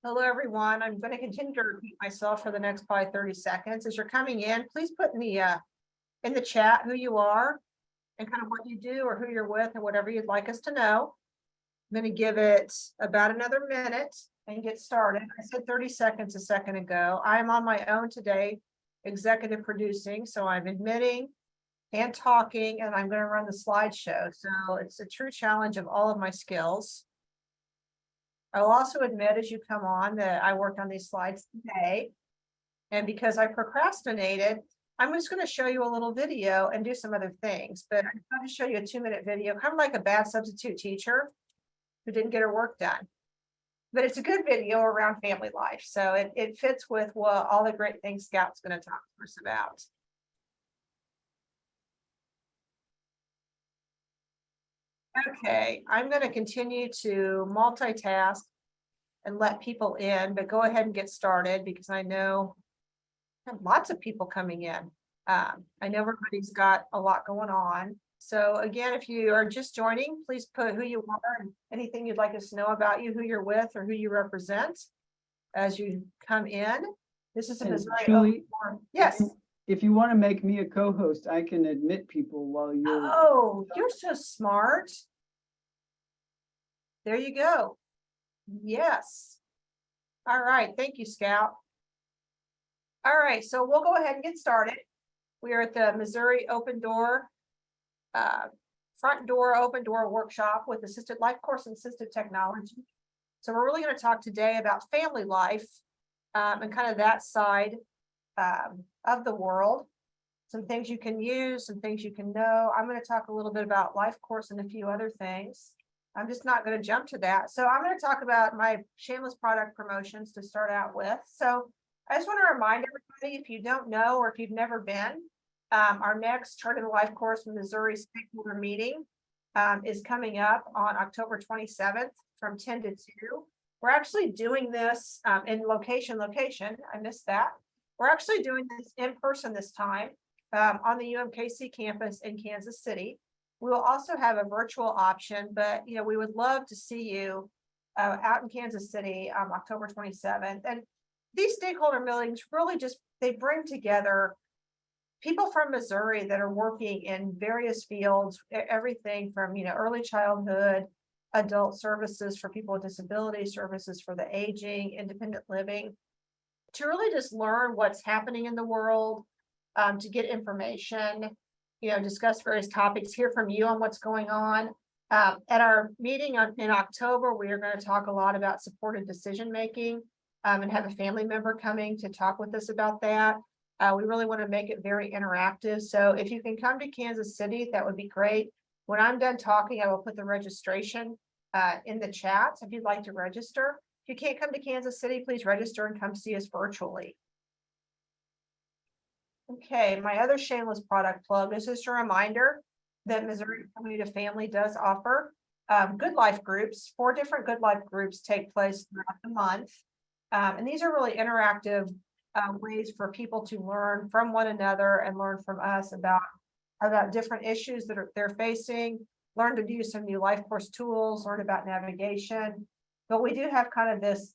Hello, everyone. I'm going to continue to repeat myself for the next probably 30 seconds. As you're coming in, please put in the chat who you are and kind of what you do or who you're with or whatever you'd like us to know. I'm going to give it about another minute and get started. I said 30 seconds a second ago. I'm on my own today, executive producing, so I'm admitting and talking, and I'm going to run the slideshow. So it's a true challenge of all of my skills. I'll also admit as you come on that I worked on these slides today. And because I procrastinated, I'm just going to show you a little video and do some other things. But I'm going to show you a 2-minute video, kind of like a bad substitute teacher who didn't get her work done. But it's a good video around family life. So it fits with what all the great things Scout's going to talk to us about. Okay, I'm going to continue to multitask and let people in, but go ahead and get started because I know I have lots of people coming in. I know everybody's got a lot going on. So again, if you are just joining, please put who you are and anything you'd like us to know about you, who you're with, or who you represent as you come in. This is a Missouri. Julie, yes. If you want to make me a co-host, I can admit people while you're. Oh, you're so smart. There you go. Yes. All right. Thank you, Scout. All right. So we'll go ahead and get started. We are at the Missouri Open Door, Front Door Open Door Workshop with Assisted LifeCourse and Assistive Technology. So we're really going to talk today about family life and kind of that side of the world. Some things you can use, some things you can know. I'm going to talk a little bit about LifeCourse and a few other things. I'm just not going to jump to that. So I'm going to talk about my shameless product promotions to start out with. So I just want to remind everybody, if you don't know or if you've never been, our next Turn to the LifeCourse Missouri stakeholder meeting is coming up on October 27th from 10 to 2. We're actually doing this in location. I missed that. We're actually doing this in person this time on the UMKC campus in Kansas City. We will also have a virtual option, but we would love to see you out in Kansas City October 27th. And these stakeholder meetings really they bring together people from Missouri that are working in various fields, everything from early childhood, adult services for people with disabilities, services for the aging, independent living, to really just learn what's happening in the world, to get information, discuss various topics, hear from you on what's going on. At our meeting in October, we are going to talk a lot about supported decision making and have a family member coming to talk with us about that. We really want to make it very interactive. So if you can come to Kansas City, that would be great. When I'm done talking, I will put the registration in the chat if you'd like to register. If you can't come to Kansas City, please register and come see us virtually. Okay, my other shameless product plug is just a reminder that Missouri Community to Family does offer Good Life groups. 4 different Good Life groups take place throughout the month. And these are really interactive ways for people to learn from one another and learn from us about different issues that they're facing, learn to use some new LifeCourse tools, learn about navigation. But we do have kind of this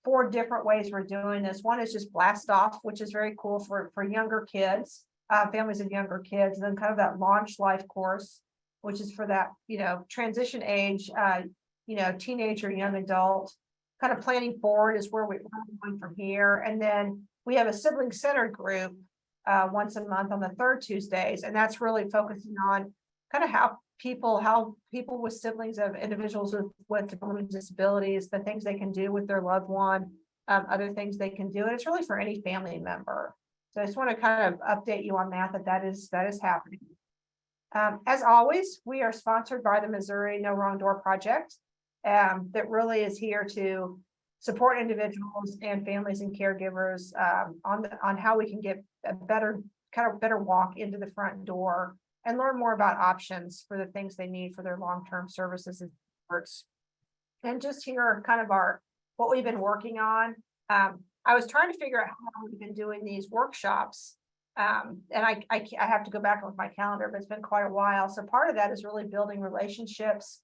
4 different ways we're doing this. One is just blast off, which is very cool for younger kids, families of younger kids, and then kind of that launch LifeCourse, which is for that, transition age, teenager, young adult. Kind of planning forward is where we're going from here. And then we have a sibling centered group once a month on the 3rd Tuesdays. And that's really focusing on kind of how people with siblings of individuals with developmental disabilities, the things they can do with their loved one, other things they can do. And it's really for any family member. So I just want to kind of update you on that is happening. As always, we are sponsored by the Missouri No Wrong Door Project. That really is here to support individuals and families and caregivers on how we can get a better walk into the front door and learn more about options for the things they need for their long-term services and supports. And just hear kind of what we've been working on. I was trying to figure out how long we've been doing these workshops. And I have to go back with my calendar, but it's been quite a while. So part of that is really building relationships,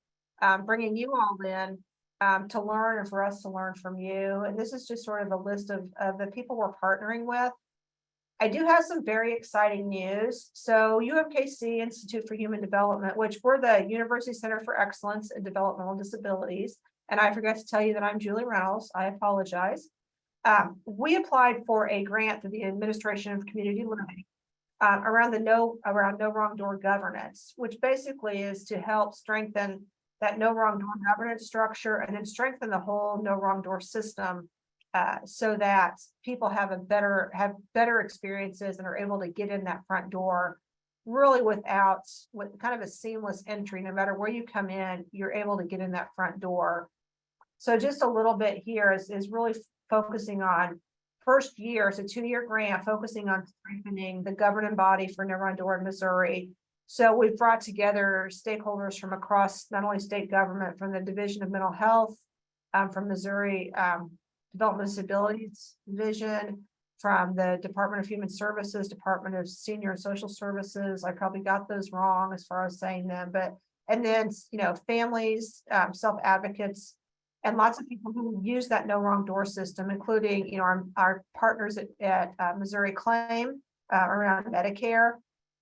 bringing you all in, to learn and for us to learn from you. And this is just sort of a list of the people we're partnering with. I do have some very exciting news. So UMKC, Institute for Human Development, which we're the University Center for Excellence in Developmental Disabilities. And I forgot to tell you that I'm Julie Reynolds. I apologize. We applied for a grant through the Administration of Community Living around no wrong door governance, which basically is to help strengthen that no wrong door governance structure and then strengthen the whole no wrong door system so that people have better experiences and are able to get in that front door really with kind of a seamless entry. No matter where you come in, you're able to get in that front door. So just a little bit here is really focusing on first year. It's a 2-year grant focusing on strengthening the governing body for no wrong door in Missouri. So we've brought together stakeholders from across not only state government, from the Division of Mental Health, from Missouri Developmental Disabilities Division, from the Department of Human Services, Department of Senior and Social Services. I probably got those wrong as far as saying them, and then, families, self-advocates, and lots of people who use that no wrong door system, including, our partners at Missouri Claim around Medicare.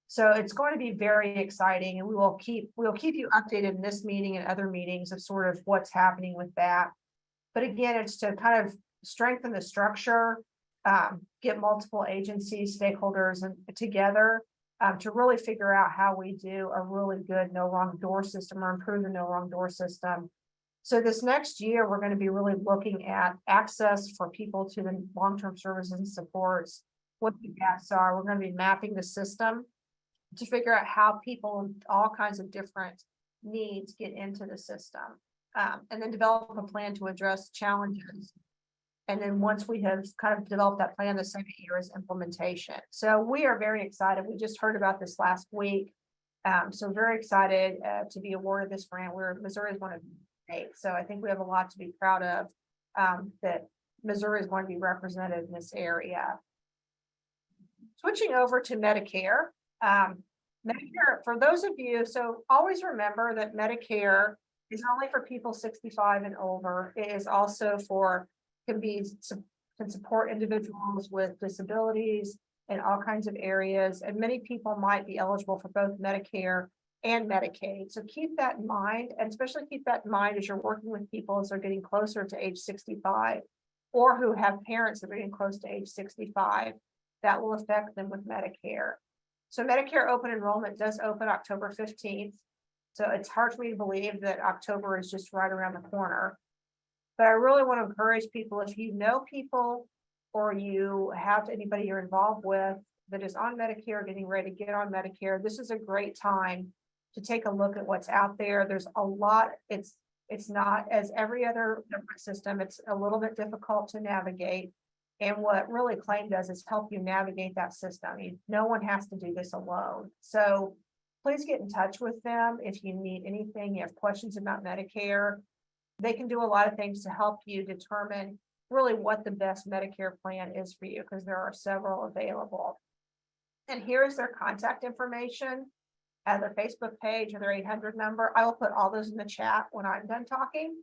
So it's going to be very exciting, and we'll keep you updated in this meeting and other meetings of sort of what's happening with that. But again, it's to kind of strengthen the structure, get multiple agencies, stakeholders together to really figure out how we do a really good no wrong door system or improve the no wrong door system. So this next year, we're going to be really looking at access for people to the long-term services and supports, what the gaps are. We're going to be mapping the system to figure out how people with all kinds of different needs get into the system, and then develop a plan to address challenges. And then once we have kind of developed that plan, the second year is implementation. So we are very excited. We just heard about this last week. So very excited to be awarded this grant. Missouri is one of 8. So I think we have a lot to be proud of, that Missouri is going to be represented in this area. Switching over to Medicare. Medicare, for those of you, so always remember that Medicare is only for people 65 and over. It is also can support individuals with disabilities in all kinds of areas. And many people might be eligible for both Medicare and Medicaid. So keep that in mind, and especially keep that in mind as you're working with people as they're getting closer to age 65, or who have parents that are getting close to age 65. That will affect them with Medicare. So Medicare open enrollment does open October 15th. So it's hard for me to believe that October is just right around the corner. But I really want to encourage people, if you know people or you have anybody you're involved with that is on Medicare, getting ready to get on Medicare, this is a great time to take a look at what's out there. There's a lot. It's not as every other system. It's a little bit difficult to navigate. And what really Claim does is help you navigate that system. No one has to do this alone. So please get in touch with them if you need anything, you have questions about Medicare. They can do a lot of things to help you determine really what the best Medicare plan is for you, because there are several available. And here's their contact information, their Facebook page, or their 800 number. I will put all those in the chat when I'm done talking.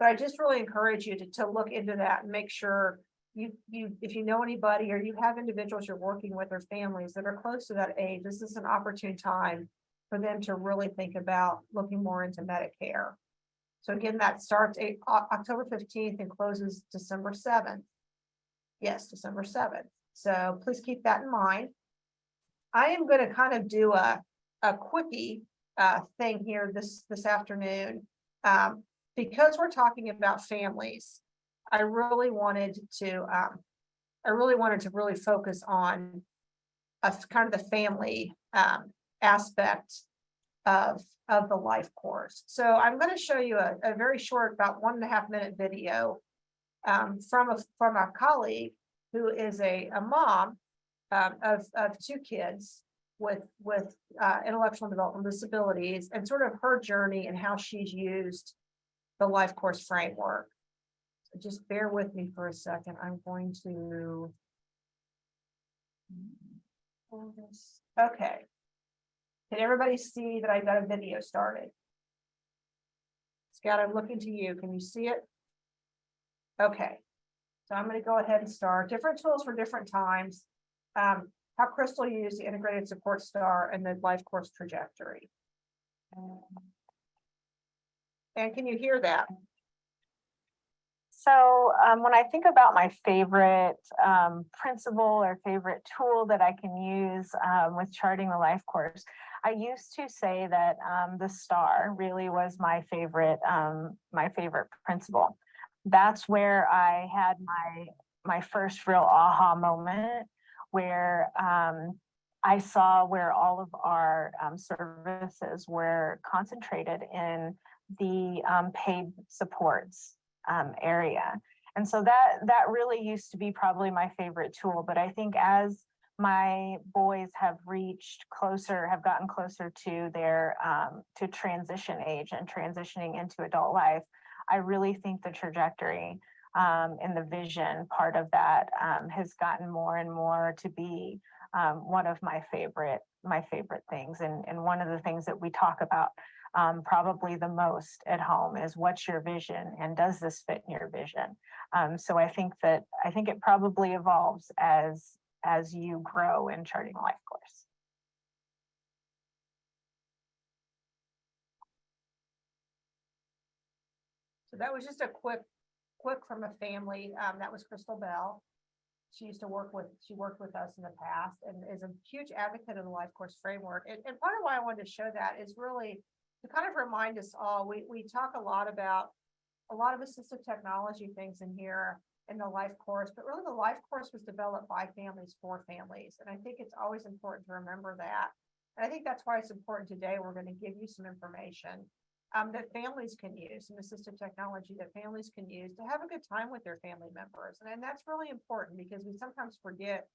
But I just really encourage you to look into that and make sure if you know anybody or you have individuals you're working with or families that are close to that age, this is an opportune time for them to really think about looking more into Medicare. So again, that starts October 15th and closes December 7th. Yes, December 7th. So please keep that in mind. I am going to kind of do a quickie thing here this afternoon. Because we're talking about families, I really wanted to really focus on kind of the family aspect of the LifeCourse. So I'm going to show you a very short, about 1.5 minute video from a colleague who is a mom of 2 kids with intellectual and developmental disabilities, and sort of her journey and how she's used the LifeCourse framework. So just bear with me for a second. I'm going to pull this. Okay. Can everybody see that I got a video started? Scout, I'm looking to you. Can you see it? Okay. So I'm going to go ahead and start. Different tools for different times. How Crystal used the integrated support star and the LifeCourse trajectory. And can you hear that? So when I think about my favorite principle or favorite tool that I can use with charting the life course, I used to say that the star really was my favorite principle. That's where I had my first real aha moment, where I saw where all of our services were concentrated in the paid supports area. And so that really used to be probably my favorite tool. But I think as my boys have gotten closer to their to transition age and transitioning into adult life, I really think the trajectory and the vision part of that has gotten more and more to be one of my favorite things. And one of the things that we talk about probably the most at home is, what's your vision and does this fit in your vision? So I think it probably evolves as you grow in charting a life course. So that was just a quick from a family. That was Crystal Bell. She worked with us in the past and is a huge advocate of the life course framework. And part of why I wanted to show that is really to kind of remind us all, we talk a lot about a lot of assistive technology things in here in the life course, but really the life course was developed by families for families. And I think it's always important to remember that. And I think that's why it's important today. We're going to give you some information that families can use, some assistive technology that families can use to have a good time with their family members. And that's really important because we sometimes forget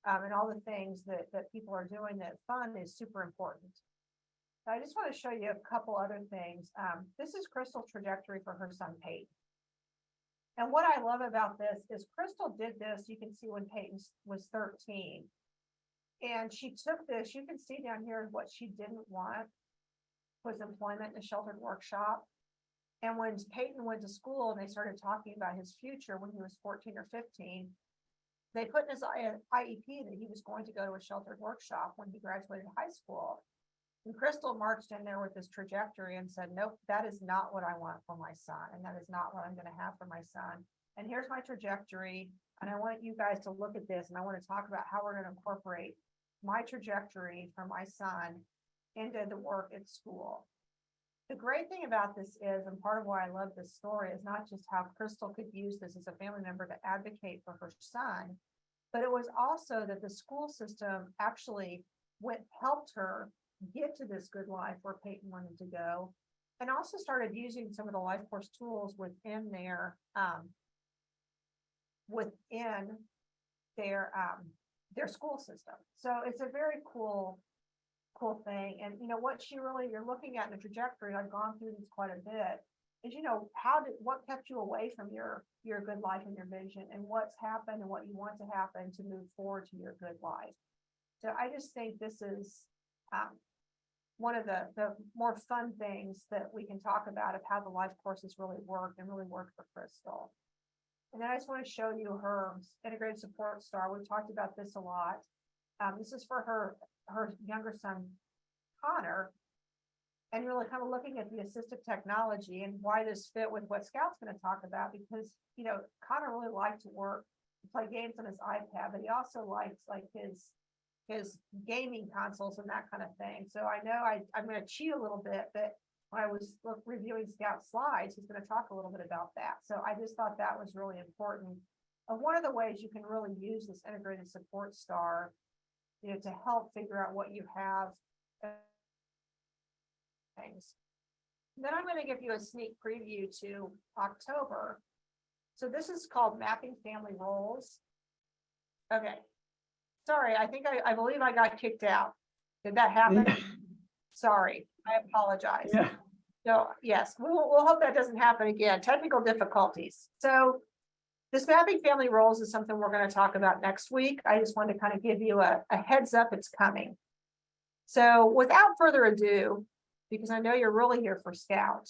and all the things that people are doing, that fun is super important. So I just want to show you a couple other things. This is Crystal's trajectory for her son, Peyton. And what I love about this is Crystal did this, you can see when Peyton was 13. And she took this, you can see down here what she didn't want was employment in a sheltered workshop. And when Peyton went to school and they started talking about his future when he was 14 or 15, they put in his IEP that he was going to go to a sheltered workshop when he graduated high school. And Crystal marched in there with this trajectory and said, nope, that is not what I want for my son. And that is not what I'm going to have for my son. And here's my trajectory. And I want you guys to look at this. And I want to talk about how we're going to incorporate my trajectory for my son into the work at school. The great thing about this is, and part of why I love this story, is not just how Crystal could use this as a family member to advocate for her son, but it was also that the school system actually helped her get to this good life where Peyton wanted to go, and also started using some of the life course tools within their school system. So it's a very cool thing. And what you're looking at in the trajectory, I've gone through this quite a bit, is what kept you away from your good life and your vision, and what's happened and what you want to happen to move forward to your good life. So I just think this is one of the more fun things that we can talk about of how the life courses really worked for Crystal. And then I just want to show you her integrated support star. We've talked about this a lot. This is for her younger son, Connor, and really kind of looking at the assistive technology and why this fit with what Scout's going to talk about, because, Connor really liked to play games on his iPad, but he also likes his gaming consoles and that kind of thing. So I know I'm going to cheat a little bit, but when I was reviewing Scout's slides, he's going to talk a little bit about that. So I just thought that was really important. One of the ways you can really use this integrated support star, to help figure out what you have. Things. Then I'm going to give you a sneak preview to October. So this is called Mapping Family Roles. Okay. Sorry, I believe I got kicked out. Did that happen? Sorry, I apologize. Yeah. So yes, we'll hope that doesn't happen again. Technical difficulties. So this mapping family roles is something we're going to talk about next week. I just wanted to kind of give you a heads up, it's coming. So without further ado, because I know you're really here for Scout,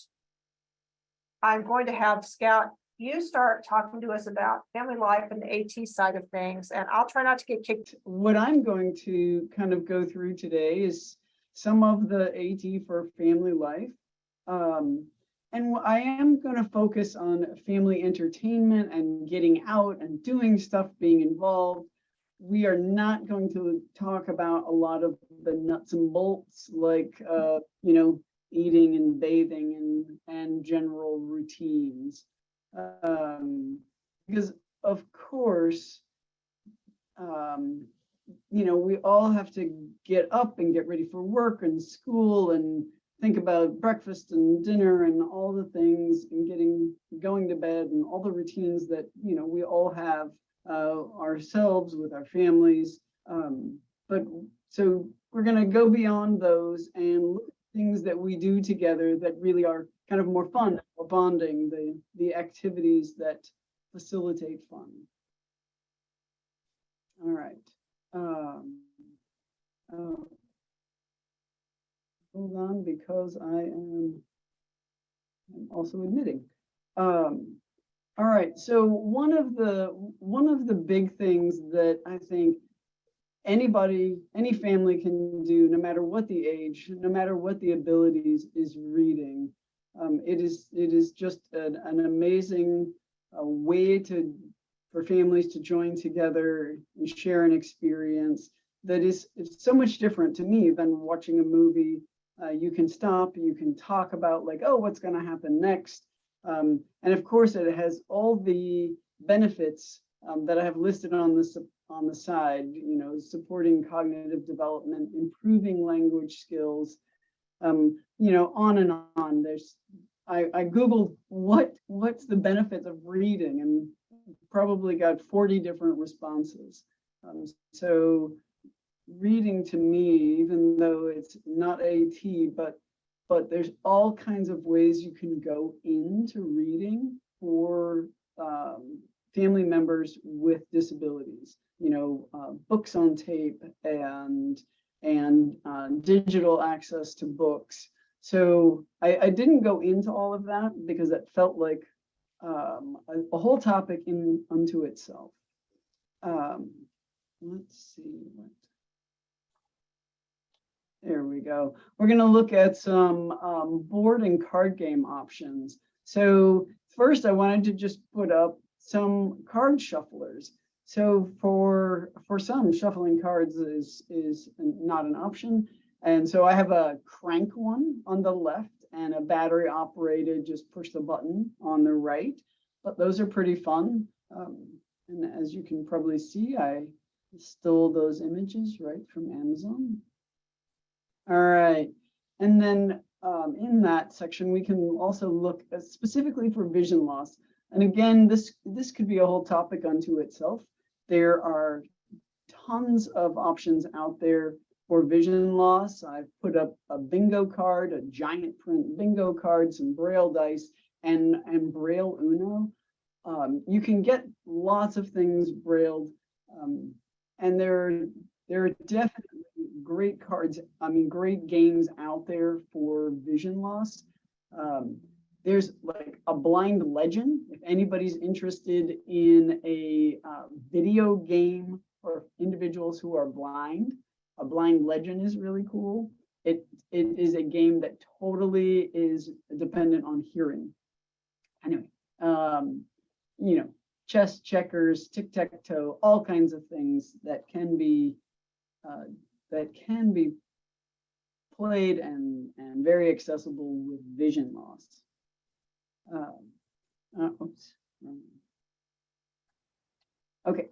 I'm going to have Scout, you start talking to us about family life and the AT side of things, and I'll try not to get kicked. What I'm going to kind of go through today is some of the AT for family life. And I am going to focus on family entertainment and getting out and doing stuff, being involved. We are not going to talk about a lot of the nuts and bolts, like, you know, eating and bathing and general routines. Because of course, you know, we all have to get up and get ready for work and school and think about breakfast and dinner and all the things and going to bed and all the routines that, you know, we all have ourselves with our families. But so we're going to go beyond those and look at things that we do together that really are kind of more fun, or bonding, the activities that facilitate fun. All right. Hold on, because I'm also admitting. All right. So one of the big things that I think any family can do, no matter what the age, no matter what the abilities, is reading. It is just an amazing way for families to join together and share an experience that is so much different to me than watching a movie. You can stop, you can talk about like, oh, what's going to happen next. And of course, it has all the benefits that I have listed on the side, you know, supporting cognitive development, improving language skills, you know, on and on. I Googled what's the benefits of reading and probably got 40 different responses. So reading to me, even though it's not AT, but there's all kinds of ways you can go into reading for family members with disabilities. You know, books on tape and digital access to books. So I didn't go into all of that because that felt like a whole topic unto itself. Let's see. There we go. We're going to look at some board and card game options. So first, I wanted to just put up some card shufflers. So for some, shuffling cards is not an option. And so I have a crank one on the left and a battery operated, just push the button on the right. But those are pretty fun. And as you can probably see, I stole those images right from Amazon. All right. And then in that section, we can also look specifically for vision loss. And again, this could be a whole topic unto itself. There are tons of options out there for vision loss. I've put up a bingo card, a giant print bingo card, some Braille dice, and Braille Uno. You can get lots of things Brailled, and there are definitely great cards, great games out there for vision loss. There's like a blind legend. If anybody's interested in a video game for individuals who are blind, a blind legend is really cool. It is a game that totally is dependent on hearing. Anyway, you know, chess, checkers, tic-tac-toe, all kinds of things that can be played and very accessible with vision loss. Oops. Okay.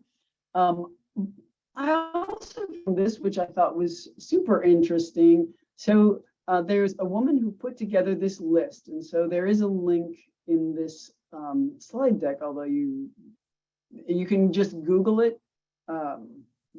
I also found this, which I thought was super interesting. So there's a woman who put together this list, and so there is a link in this slide deck, although you can just Google it,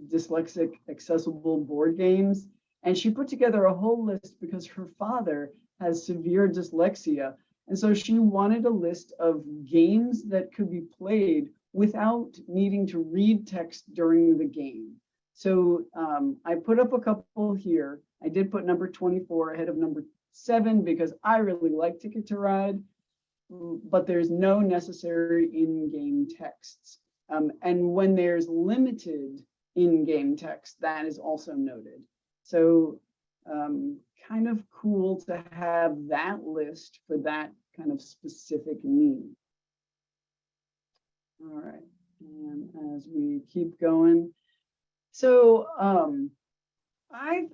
Dyslexic Accessible Board Games. And she put together a whole list because her father has severe dyslexia. And so she wanted a list of games that could be played without needing to read text during the game. So I put up a couple here. I did put number 24 ahead of number 7 because I really like Ticket to Ride. but there's no necessary in-game texts. And when there's limited in-game text, that is also noted. So kind of cool to have that list for that kind of specific need. All right, and as we keep going, so I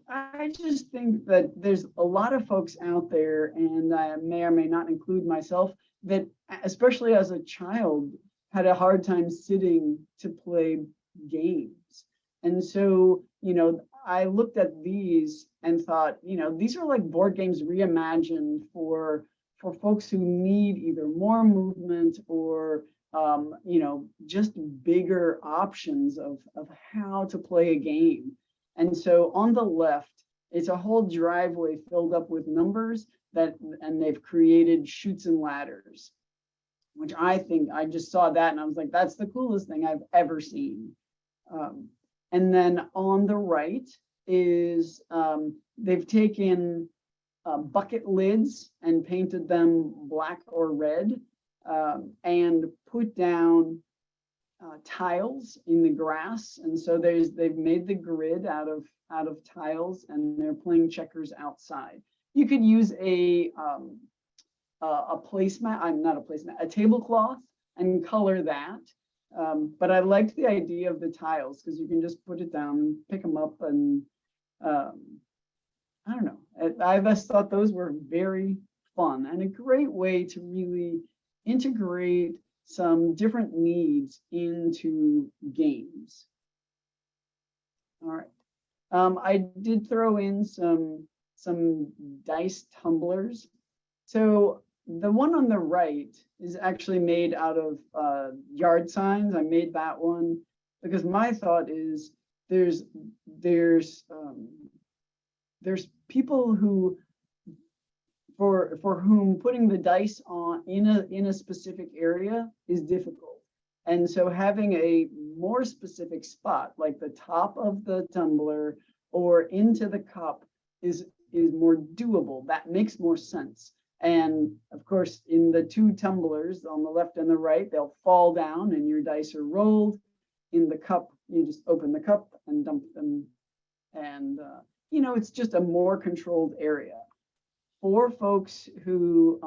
just think that there's a lot of folks out there, and I may or may not include myself, that especially as a child had a hard time sitting to play games. And so, you know, I looked at these and thought, you know, these are like board games reimagined for folks who need either more movement or you know, just bigger options of how to play a game. And so on the left, it's a whole driveway filled up with numbers and they've created chutes and ladders, which I think, I just saw that and I was like, that's the coolest thing I've ever seen. And then on the right is they've taken bucket lids and painted them black or red, and put down tiles in the grass. And so they've made the grid out of tiles, and they're playing checkers outside. You could use a placemat, not a placemat, a tablecloth, and color that. But I liked the idea of the tiles because you can just put it down, pick them up, and I don't know. I just thought those were very fun and a great way to really integrate some different needs into games. All right. I did throw in some dice tumblers. So the one on the right is actually made out of yard signs. I made that one because my thought is there's people who for whom putting the dice on in a specific area is difficult. And so having a more specific spot, like the top of the tumbler or into the cup, is more doable. That makes more sense. And of course, in the two tumblers on the left and the right, they'll fall down and your dice are rolled. In the cup, you just open the cup and dump them. And, you know, it's just a more controlled area. For folks who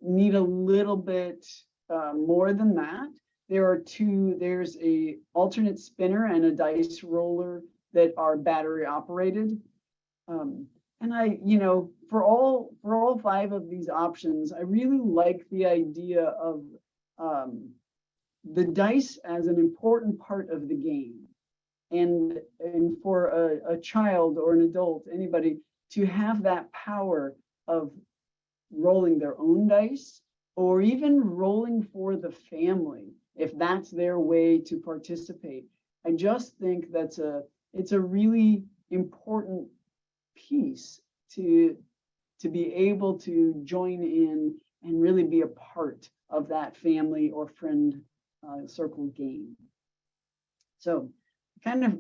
need a little bit more than that, there's a alternate spinner and a dice roller that are battery operated. And I, you know, for all 5 of these options, I really like the idea of the dice as an important part of the game. And for a child or an adult, anybody, to have that power of rolling their own dice or even rolling for the family, if that's their way to participate. I just think it's a really important piece to be able to join in and really be a part of that family or friend circle game. So kind of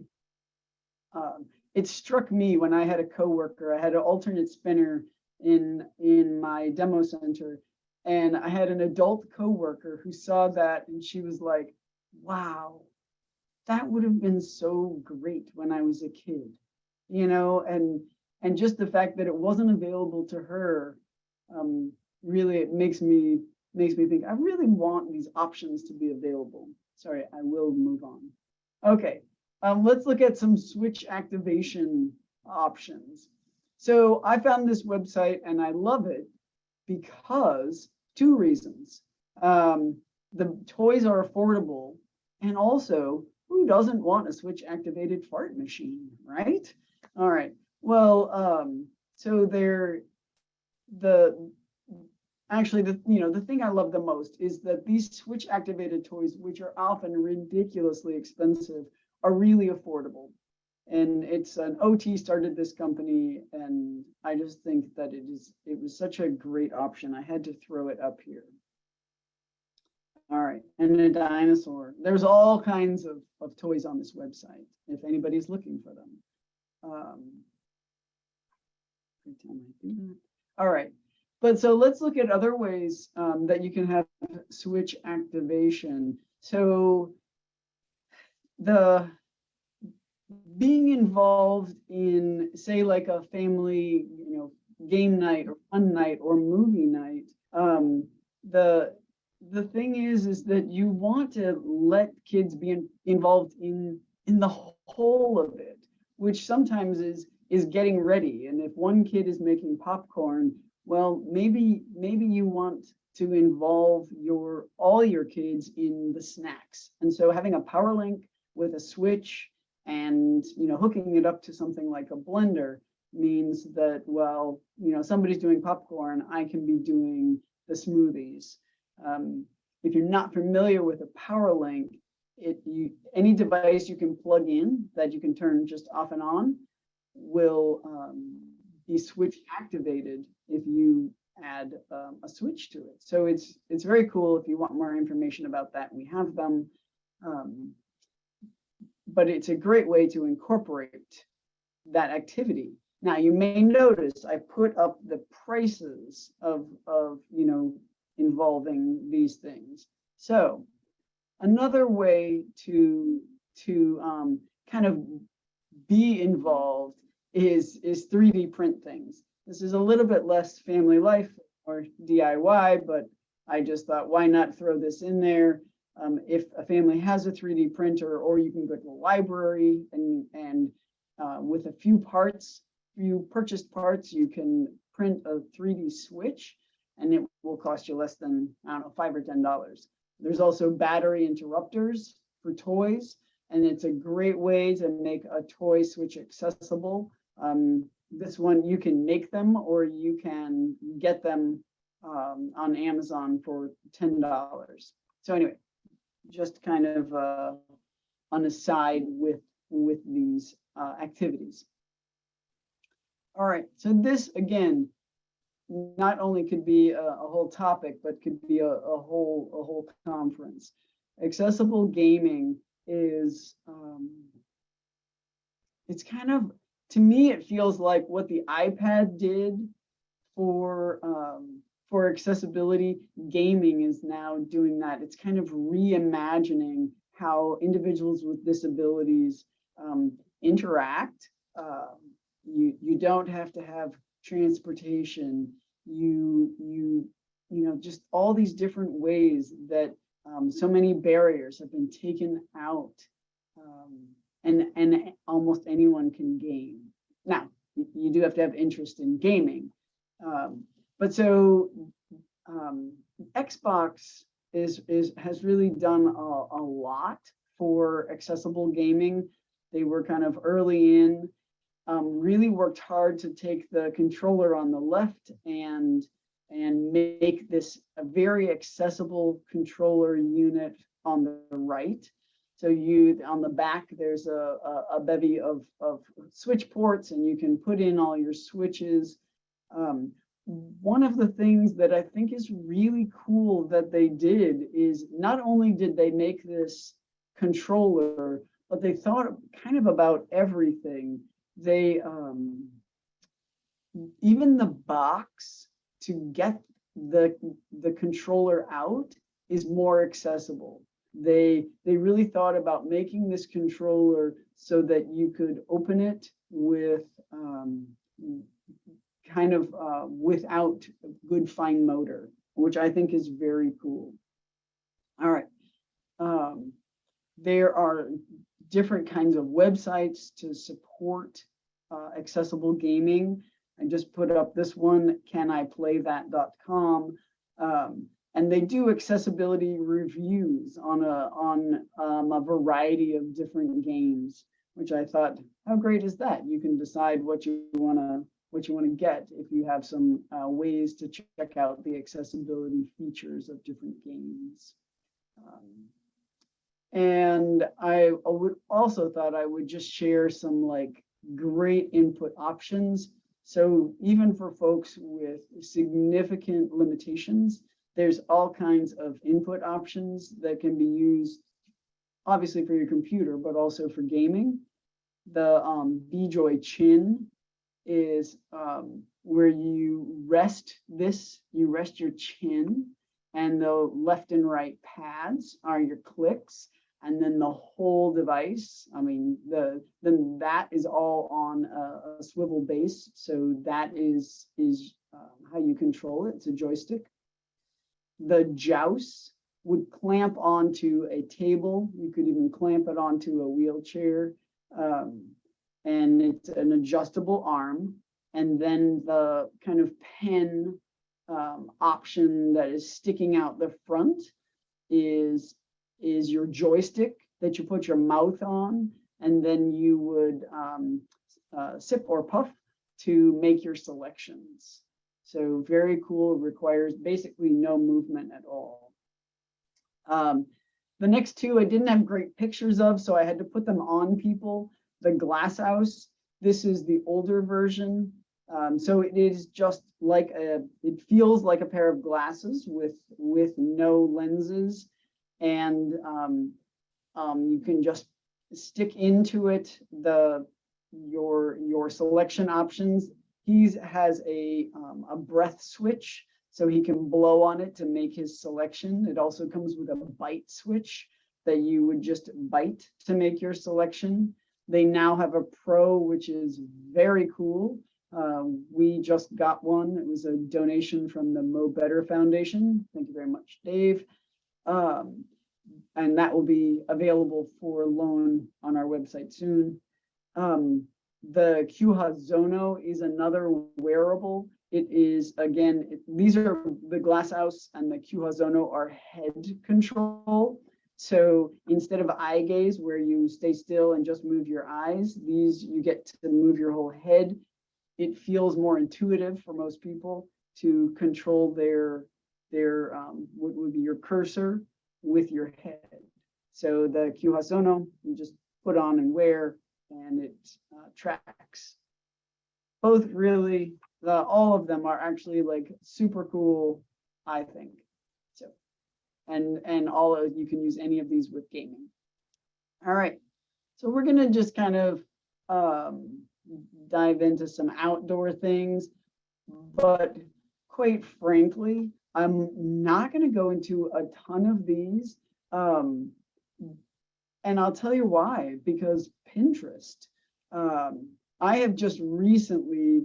it struck me when I had a coworker, I had an alternate spinner in my demo center, and I had an adult coworker who saw that and she was like, wow, that would have been so great when I was a kid, you know, and just the fact that it wasn't available to her, really, it makes me think I really want these options to be available. Sorry, I will move on. Okay. Let's look at some switch activation options. So I found this website and I love it because 2 reasons. The toys are affordable, and also, who doesn't want a switch activated fart machine, right? All right. Well, so actually the thing I love the most is that these switch activated toys, which are often ridiculously expensive, are really affordable. And it's an OT started this company, and I just think that it was such a great option. I had to throw it up here. All right, and a dinosaur. There's all kinds of toys on this website, if anybody's looking for them. Every time I do that. All right, But so let's look at other ways that you can have switch activation. So the being involved in, say, like a family, game night or fun night or movie night, the thing is that you want to let kids be involved in the whole of it, which sometimes is getting ready. And if one kid is making popcorn, well, maybe you want to involve all your kids in the snacks. And so having a power link with a switch and hooking it up to something like a blender means that, well, somebody's doing popcorn, I can be doing the smoothies. If you're not familiar with a power link, any device you can plug in that you can turn just off and on will be switch activated if you add a switch to it. So it's very cool. If you want more information about that, we have them. But it's a great way to incorporate that activity. Now, you may notice I put up the prices of involving these things. So another way to kind of be involved is 3D print things. This is a little bit less family life or DIY, but I just thought, why not throw this in there? If a family has a 3D printer, or you can go to the library and with a few purchased parts, you can print a 3D switch, and it will cost you less than, I don't know, $5 or $10. There's also battery interrupters for toys, and it's a great way to make a toy switch accessible. This one, you can make them, or you can get them on Amazon for $10. So anyway, just kind of on the side with these activities. All right, so this again not only could be a whole topic, but could be a whole conference. Accessible gaming is it's kind of, to me, it feels like what the iPad did for accessibility. Gaming is now doing that. It's kind of reimagining how individuals with disabilities interact. You don't have to have transportation. Just all these different ways that so many barriers have been taken out, and almost anyone can game. Now, you do have to have interest in gaming, but so Xbox has really done a lot for accessible gaming. They were kind of early in, really worked hard to take the controller on the left and make this a very accessible controller unit on the right. So on the back, there's a bevy of switch ports, and you can put in all your switches. One of the things that I think is really cool that they did is not only did they make this controller, but they thought kind of about everything. They even the box to get the controller out is more accessible. They really thought about making this controller so that you could open it with without good fine motor, which I think is very cool. All right. There are different kinds of websites to support accessible gaming. I just put up this one, caniplaythat.com, and they do accessibility reviews on a variety of different games, which I thought, how great is that? You can decide what you want to get if you have some ways to check out the accessibility features of different games. And I would also thought I would just share some great input options. So even for folks with significant limitations, there's all kinds of input options that can be used, obviously for your computer, but also for gaming. The BJoy Chin is where you rest your chin, and the left and right pads are your clicks, and then the whole device, I mean, then that is all on a swivel base. So that is how you control it. It's a joystick. The joust would clamp onto a table. You could even clamp it onto a wheelchair. And it's an adjustable arm. And then the kind of pen option that is sticking out the front is your joystick that you put your mouth on, and then you would sip or puff to make your selections. So very cool, requires basically no movement at all. The next two I didn't have great pictures of, so I had to put them on people. The Glass House, this is the older version. So it is just like it feels like a pair of glasses with no lenses, and you can just stick into it your selection options. He has a breath switch, so he can blow on it to make his selection. It also comes with a bite switch that you would just bite to make your selection. They now have a Pro, which is very cool. We just got one. It was a donation from the Mo Better Foundation. Thank you very much, Dave. And that will be available for loan on our website soon. The Zono is another wearable. It is, again, these are the Glass House and the Zono are head control. So instead of eye gaze, where you stay still and just move your eyes, these you get to move your whole head. It feels more intuitive for most people to control their what would be your cursor with your head. So the Zono, you just put on and wear, and it tracks. Both really, all of them are actually like super cool, I think. So, and all of you can use any of these with gaming. All right, so we're gonna just kind of dive into some outdoor things, but quite frankly, I'm not going to go into a ton of these, and I'll tell you why. Because Pinterest, I have just recently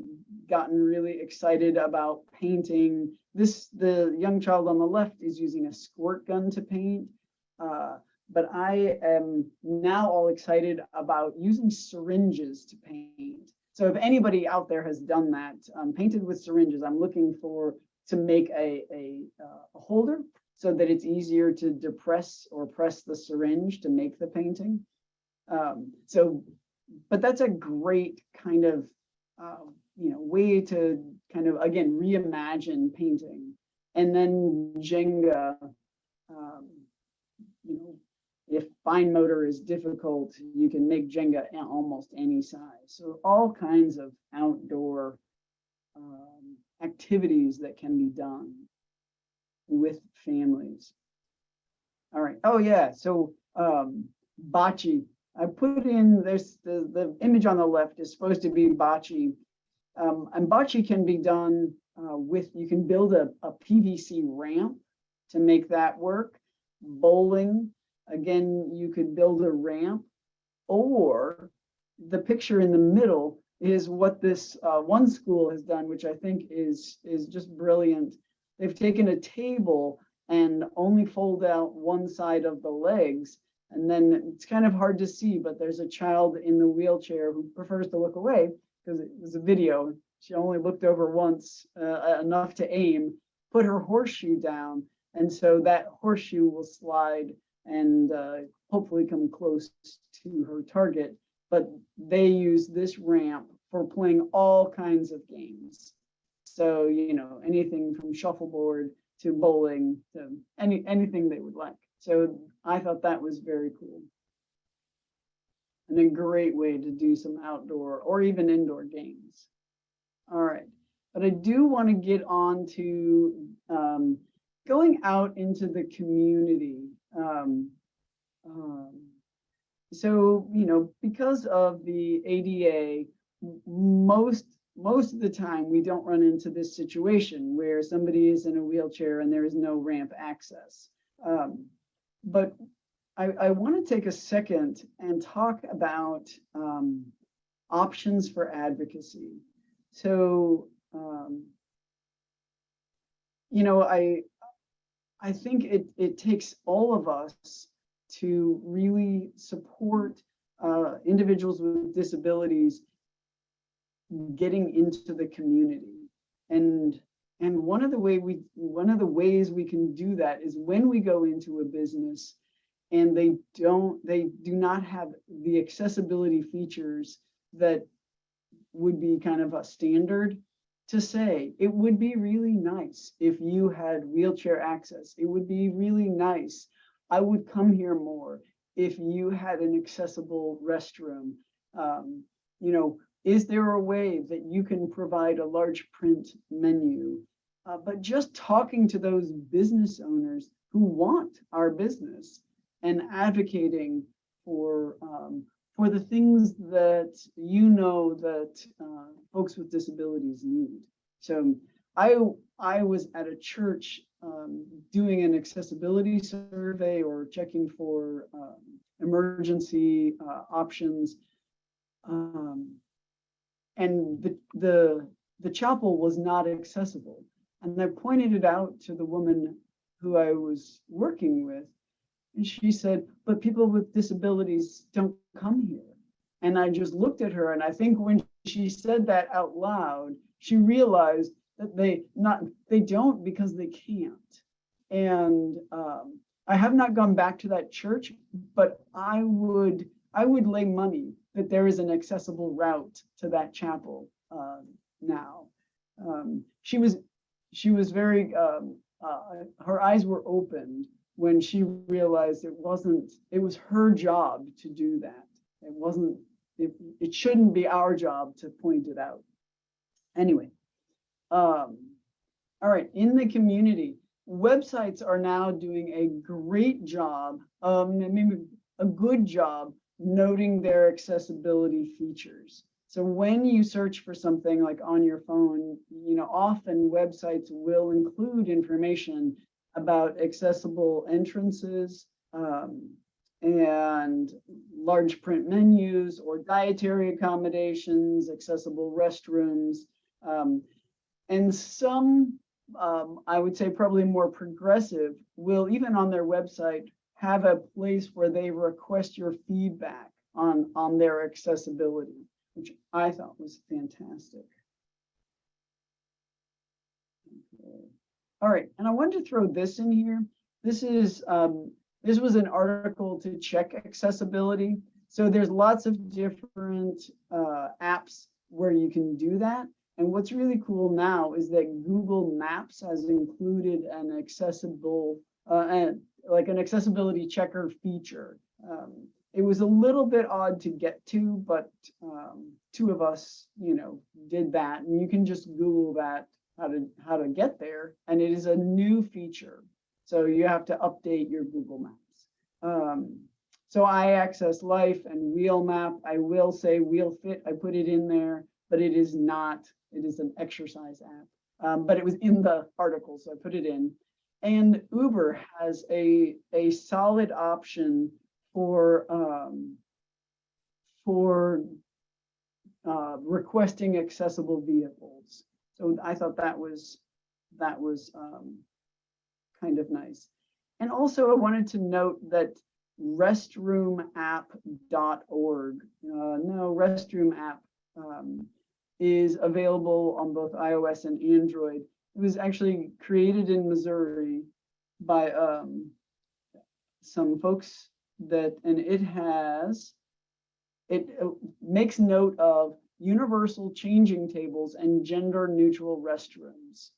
gotten really excited about painting. The young child on the left is using a squirt gun to paint, but I am now all excited about using syringes to paint. So if anybody out there has done that, painted with syringes, I'm looking to make a holder so that it's easier to depress or press the syringe to make the painting. But that's a great kind of way to kind of, again, reimagine painting. And then Jenga, if fine motor is difficult, you can make Jenga almost any size. So all kinds of outdoor activities that can be done with families. All right. Oh yeah. So bocce. I put in there's the image on the left is supposed to be bocce, and bocce can be done you can build a PVC ramp to make that work. Bowling, again, you could build a ramp, or the picture in the middle is what this one school has done, which I think is just brilliant. They've taken a table and only fold out one side of the legs, and then it's kind of hard to see, but there's a child in the wheelchair who prefers to look away because it was a video. She only looked over once, enough to aim, put her horseshoe down, and so that horseshoe will slide and hopefully come close to her target. But they use this ramp for playing all kinds of games. So, anything from shuffleboard to bowling to anything they would like. So I thought that was very cool. And a great way to do some outdoor or even indoor games. All right, but I do want to get on to going out into the community. So, because of the ADA, most most of the time, we don't run into this situation where somebody is in a wheelchair and there is no ramp access. But I want to take a second and talk about options for advocacy. So, you know, I think it takes all of us to really support individuals with disabilities getting into the community. And one of the ways we can do that is when we go into a business and they do not have the accessibility features that would be kind of a standard, to say it would be really nice if you had wheelchair access. It would be really nice. I would come here more if you had an accessible restroom. You know, is there a way that you can provide a large print menu? But just talking to those business owners who want our business and advocating for the things that you know that folks with disabilities need. So I was at a church doing an accessibility survey or checking for emergency options. And the chapel was not accessible. And I pointed it out to the woman who I was working with. And she said, but people with disabilities don't come here. And I just looked at her, and I think when she said that out loud, she realized that they don't because they can't. And I have not gone back to that church, but I would lay money that there is an accessible route to that chapel now. She was very her eyes were opened when she realized it was her job to do that. It shouldn't be our job to point it out. Anyway, all right, in the community, websites are now doing a great job, maybe a good job, noting their accessibility features. So when you search for something like on your phone, you know, often websites will include information about accessible entrances and large print menus or dietary accommodations, accessible restrooms, and some, I would say probably more progressive, will even on their website have a place where they request your feedback on their accessibility, which I thought was fantastic. Okay. All right, and I wanted to throw this in here. This was an article to check accessibility. So there's lots of different apps where you can do that. And what's really cool now is that Google Maps has included an accessible, like an accessibility checker feature. It was a little bit odd to get to, but two of us, you know, did that. And you can just Google that, how to get there. And it is a new feature. So you have to update your Google Maps. So I access Life and Wheel Map. I will say Wheel Fit, I put it in there, but it is not, it is an exercise app. But it was in the article, so I put it in. And Uber has a solid option for requesting accessible vehicles. So I thought that was kind of nice. And also I wanted to note that restroomapp.org, restroom app is available on both iOS and Android. It was actually created in Missouri by some folks and it makes note of universal changing tables and gender neutral restrooms,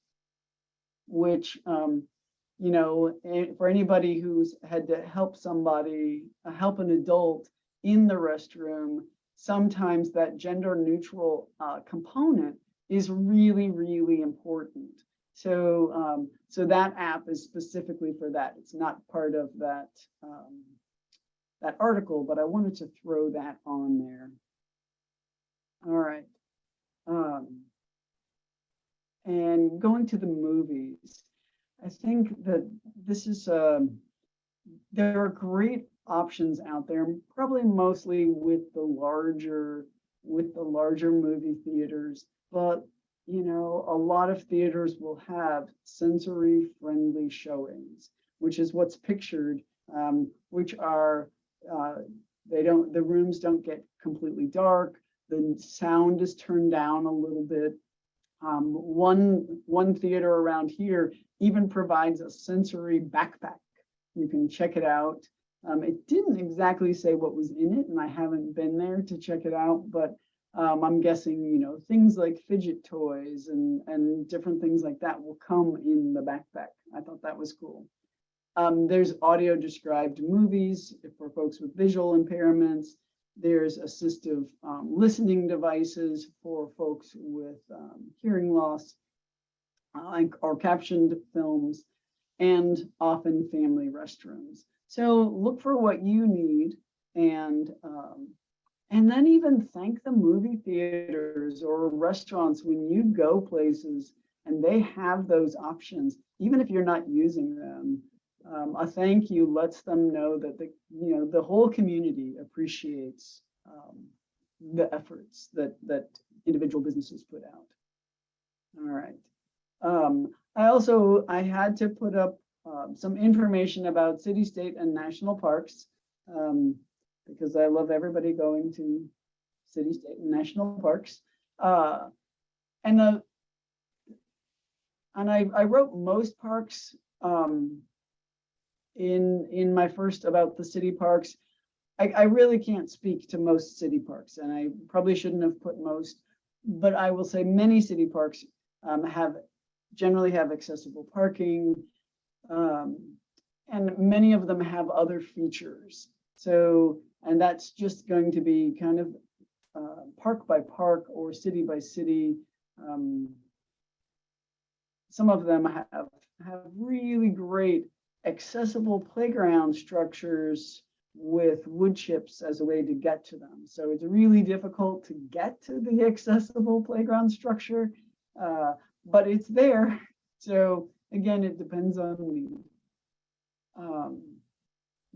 which, you know, for anybody who's had to help an adult in the restroom, sometimes that gender neutral component is really, really important. So, so that app is specifically for that. It's not part of that, that article, but I wanted to throw that on there. All right. and going to the movies. I think that this is, there are great options out there, probably mostly with the larger movie theaters, but you know, a lot of theaters will have sensory friendly showings, which is what's pictured, which are, the rooms don't get completely dark. The sound is turned down a little bit. One theater around here even provides a sensory backpack. You can check it out. It didn't exactly say what was in it, and I haven't been there to check it out, but I'm guessing, you know, things like fidget toys and different things like that will come in the backpack. I thought that was cool. There's audio described movies for folks with visual impairments. There's assistive listening devices for folks with hearing loss, or captioned films, and often family restrooms. So look for what you need, and then even thank the movie theaters or restaurants when you go places and they have those options, even if you're not using them. A thank you lets them know that the whole community appreciates the efforts that individual businesses put out. All right. I had to put up some information about city, state, and national parks, because I love everybody going to city, state, and national parks. And I wrote most parks in my first about the city parks. I really can't speak to most city parks, and I probably shouldn't have put most, but I will say many city parks generally have accessible parking, and many of them have other features. So, and that's just going to be kind of park by park or city by city. Some of them have really great accessible playground structures with wood chips as a way to get to them. So it's really difficult to get to the accessible playground structure, but it's there. So again, it depends on need.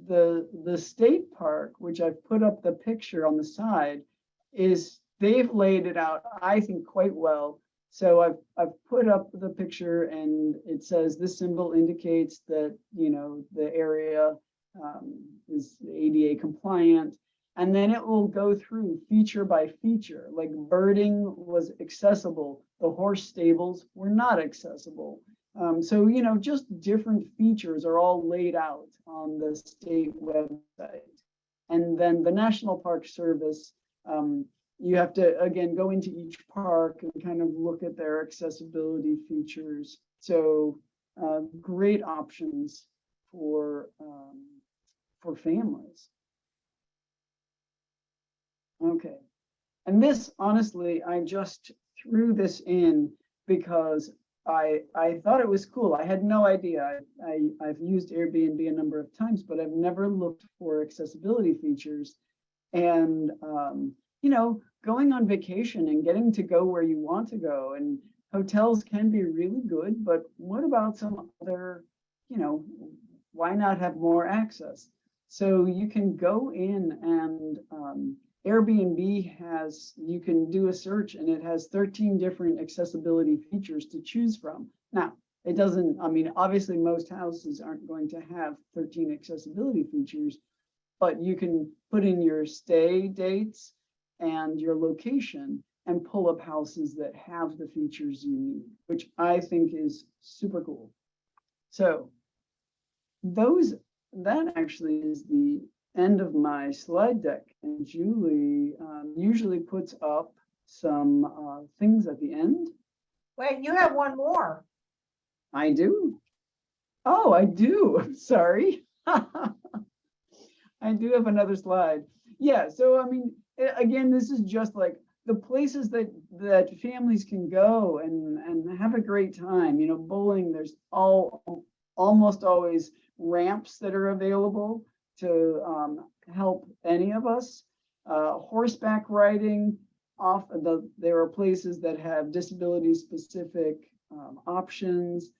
The state park, which I've put up the picture on the side, they've laid it out, I think, quite well. So I've put up the picture, and it says this symbol indicates that, you know, the area is ADA compliant, and then it will go through feature by feature. Like birding was accessible, the horse stables were not accessible. So, you know, just different features are all laid out on the state website. And then the National Park Service, you have to, again, go into each park and kind of look at their accessibility features. So great options for families. Okay. And this, honestly, I just threw this in because I thought it was cool. I had no idea. I've used Airbnb a number of times, but I've never looked for accessibility features. And, you know, going on vacation and getting to go where you want to go, and hotels can be really good, but what about some other, you know, why not have more access? So you can go in and Airbnb you can do a search, and it has 13 different accessibility features to choose from. Now, it doesn't, I mean, obviously most houses aren't going to have 13 accessibility features, but you can put in your stay dates and your location and pull up houses that have the features you need, which I think is super cool. So that actually is the end of my slide deck, and Julie usually puts up some things at the end. Wait, you have one more. I do. Oh, I do. Sorry. I do have another slide. Yeah, so I mean, again, this is just like the places that families can go and have a great time. You know, bowling, there's almost always ramps that are available to help any of us. Horseback riding, there are places that have disability specific options.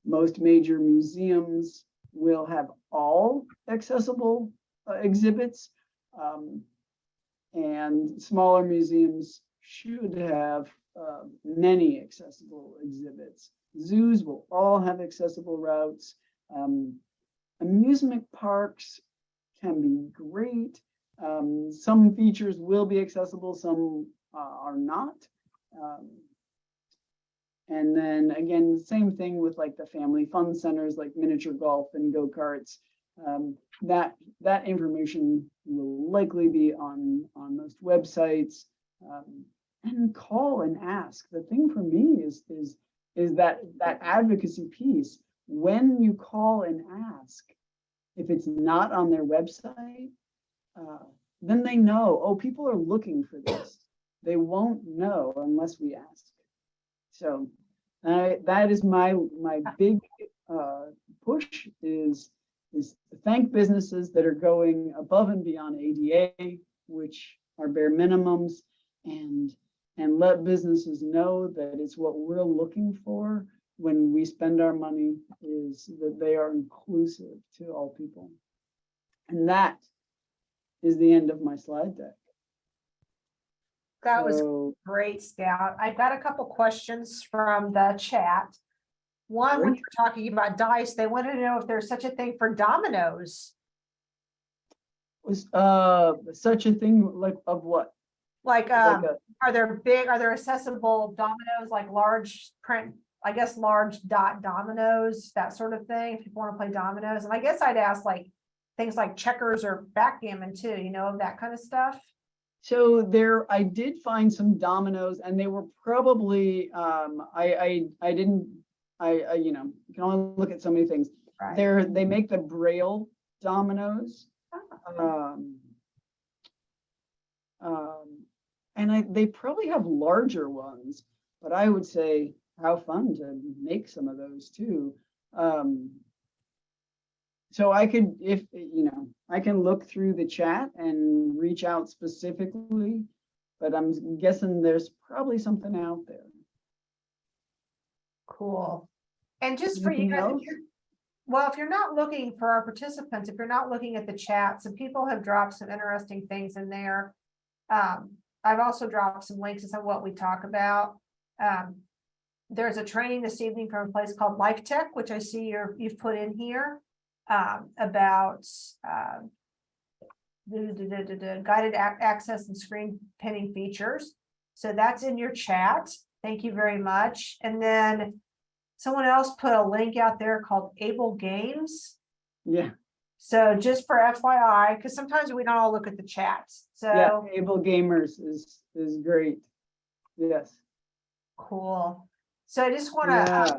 Most major museums will have all accessible exhibits, and smaller museums should have many accessible exhibits. Zoos will all have accessible routes. Amusement parks can be great. Some features will be accessible, some are not. And then again, same thing with like the family fun centers, like miniature golf and go-karts. That information will likely be on most websites. And call and ask. The thing for me is that advocacy piece. When you call and ask, if it's not on their website, then they know, oh, people are looking for this. They won't know unless we ask. So that is my big push is thank businesses that are going above and beyond ADA, which are bare minimums, and let businesses know that it's what we're looking for when we spend our money, is that they are inclusive to all people. And that is the end of my slide deck. That was great, Scout. I've got a couple questions from the chat. One, when you were talking about dice, they wanted to know if there's such a thing for dominoes. Was such a thing like of what? Like are there accessible dominoes, like large print, I guess large dot dominoes, that sort of thing, if people want to play dominoes? And I guess I'd ask like things like checkers or backgammon too, you know, that kind of stuff. So I did find some dominoes, and they were probably I you know, you can only look at so many things. Right. They make the Braille dominoes. And they probably have larger ones, but I would say how fun to make some of those too. So I could, if you know, I can look through the chat and reach out specifically, but I'm guessing there's probably something out there. Cool. And just for you guys, if you're not looking for our participants, if you're not looking at the chat, some people have dropped some interesting things in there. I've also dropped some links to some of what we talk about. There's a training this evening from a place called LifeTech, which I see you've put in here, about guided access and screen pinning features. So that's in your chat. Thank you very much. And then someone else put a link out there called Able Games. Yeah. So just for FYI, because sometimes we don't all look at the chats. So yeah, Able Gamers is great. Yes. Cool. So I just want to,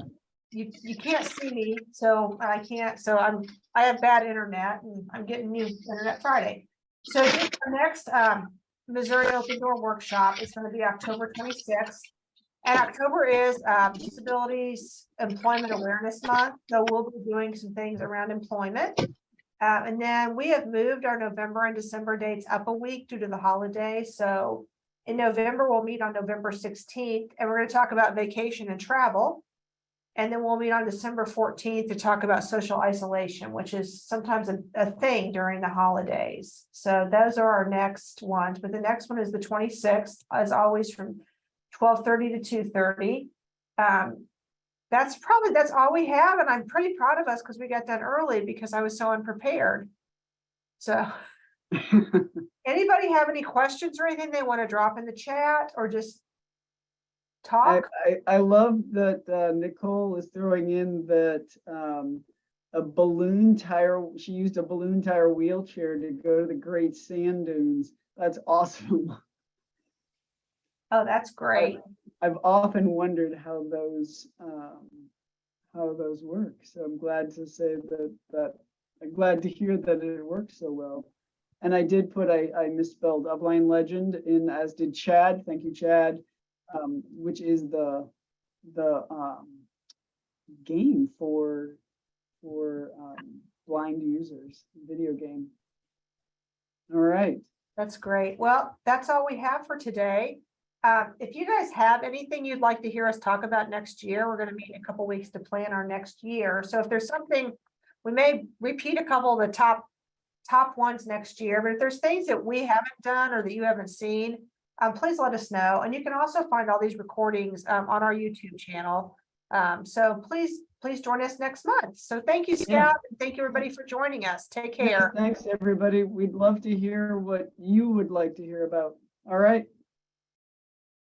you can't see me, so I can't, so I have bad internet and I'm getting new internet Friday. So the next Missouri Open Door Workshop is going to be October 26th. And October is Disabilities Employment Awareness Month. So we'll be doing some things around employment. And then we have moved our November and December dates up a week due to the holiday. So in November, we'll meet on November 16th, and we're going to talk about vacation and travel. And then we'll meet on December 14th to talk about social isolation, which is sometimes a thing during the holidays. So those are our next ones. But the next one is the 26th, as always, from 12:30 to 2:30. That's all we have, and I'm pretty proud of us because we got done early because I was so unprepared. So anybody have any questions or anything they want to drop in the chat or just talk? I love that Nicole is throwing in that a balloon tire, she used a balloon tire wheelchair to go to the Great Sand Dunes. That's awesome. Oh, that's great. I've often wondered how those work. So I'm glad to say that I'm glad to hear that it works so well. And I did put I misspelled Upline Legend in, as did Chad. Thank you, Chad. Which is the game for blind users, video game. All right. That's great. Well, that's all we have for today. If you guys have anything you'd like to hear us talk about next year, we're going to meet in a couple weeks to plan our next year. So if there's something, we may repeat a couple of the top ones next year, but if there's things that we haven't done or that you haven't seen, please let us know. And you can also find all these recordings on our YouTube channel. So please join us next month. So thank you, Scout. And thank you, everybody, for joining us. Take care. Thanks, everybody. We'd love to hear what you would like to hear about. All right.